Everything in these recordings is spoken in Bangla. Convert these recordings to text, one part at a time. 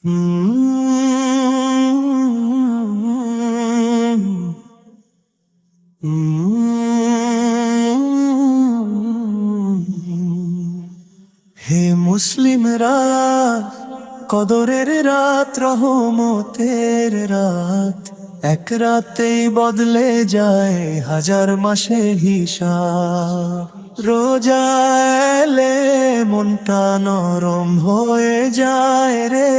হে মুসলিমরা, কদরের রাত, রহমতের রাত, এক রাতেই বদলে যায় হাজার মাসের হিসাব। রোজা এলে মনটা নরম হয়ে যায় রে,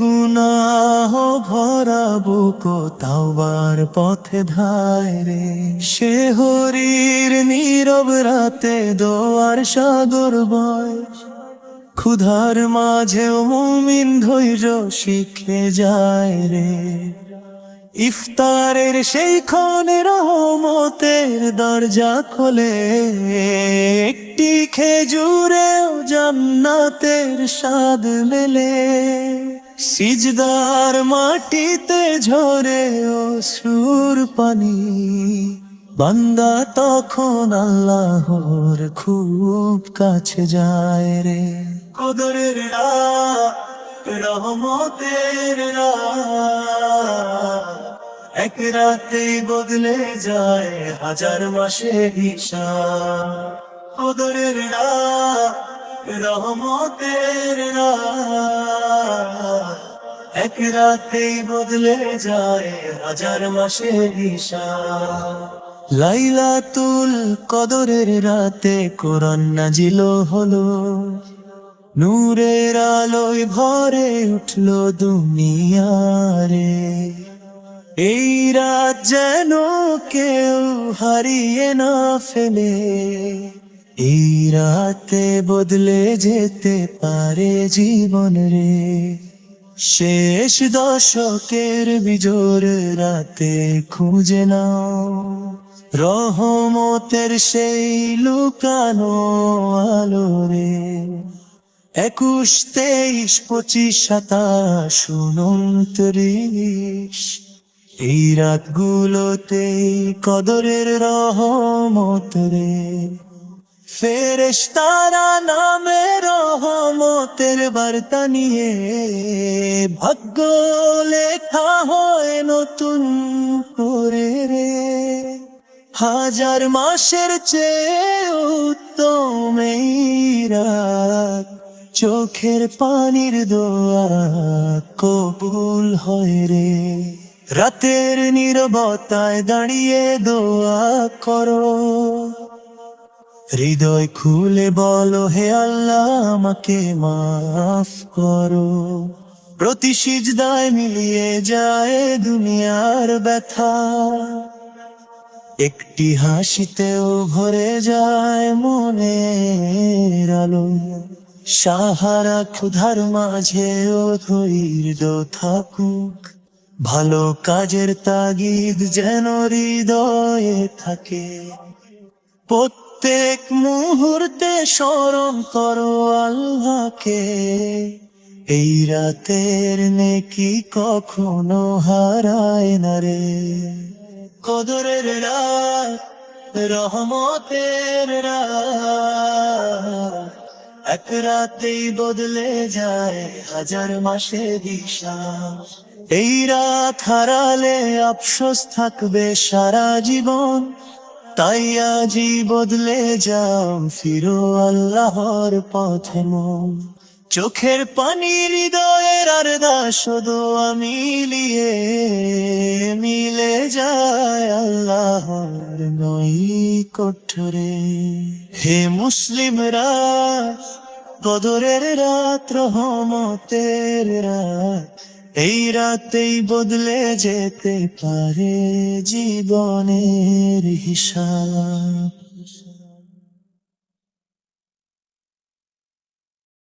গুনাহ ভরা বুক তাওবার পথে ধায় রে। শেহরির নীরব রাতে দোয়ার সাগর বয়, ক্ষুধার মাঝেও মুমিন ধৈর্য শিখে যায় রে। ইফতারের সেই ক্ষণে রহমতের দরজা খোলে, একটি খেজুরেও জান্নাতের স্বাদ মেলে। সিজদার মাটিতে ঝরে অশ্রুর পানি, বান্দা তখন আল্লাহর খুব কাছে যায় রে। কদরের রাত, রহমতের রাত, এক রাতেই বদলে যায় হাজার মাসের হিসাব। কদরের রাত, রহমতের রাত, এক রাতেই বদলে যায় হাজার মাসের হিসাব। লাইলাতুল কদরের রাতে কোরআন নাজিল হলো, নূরের আলোয় ভরে উঠলো দুনিয়ারে। এই রাত যেন কেউ হারিয়ে না ফেলে, এই রাতে বদলে যেতে পারে জীবন রে। শেষ দশকের বিজোর রাতে খুঁজে নাও রহমতের সেই লুকানো আলো রে। 21, 23, 25, 27, 29, এই রাতগুলোতেই কদরের রহমত রে। ফেরেশতারা নামে রহমতের বার্তা নিয়ে, ভাগ্য লেখা হয় নতুন করে রে। হাজার মাসের চেয়ে উত্তম এই রাত, চোখের পানির দোয়া কবুল হয় রে। রাতের নীরবতায় দাঁড়িয়ে দোয়া করো, হৃদয় খুলে বলো, হে আল্লাহ আমাকে মাফ করো। প্রতি সিজদায় মিলিয়ে যায় দুনিয়ার ব্যথা, একটি হাসিতেও ভরে যায় মনের আলো। সাহারা ক্ষুধার মাঝেও ধৈর্য থাকুক, ভালো কাজের তাগিদ যেন হৃদয়ে থাকে। প্রত্যেক মুহূর্তে স্মরণ করো আল্লাহকে, এই রাতের নেকি কখনো হারায় না রে। কদরের রাত, রহমতের রাত, এক রাতেই বদলে যায় হাজার মাসের হিসাব। এই রাত হারালে আফসোস থাকবে সারা জীবন, তাই আজই বদলে যাও, ফিরো আল্লাহর পথে মন। চোখের পানি হৃদয়ের আরদাস শুধু মিলিয়ে মিলে যায় আল্লাহর নৈকট্যে। হে মুসলিমরা, কদরের রাত, রহমতের রাত, এই রাতেই বদলে যেতে পারে জীবনের হিসাব।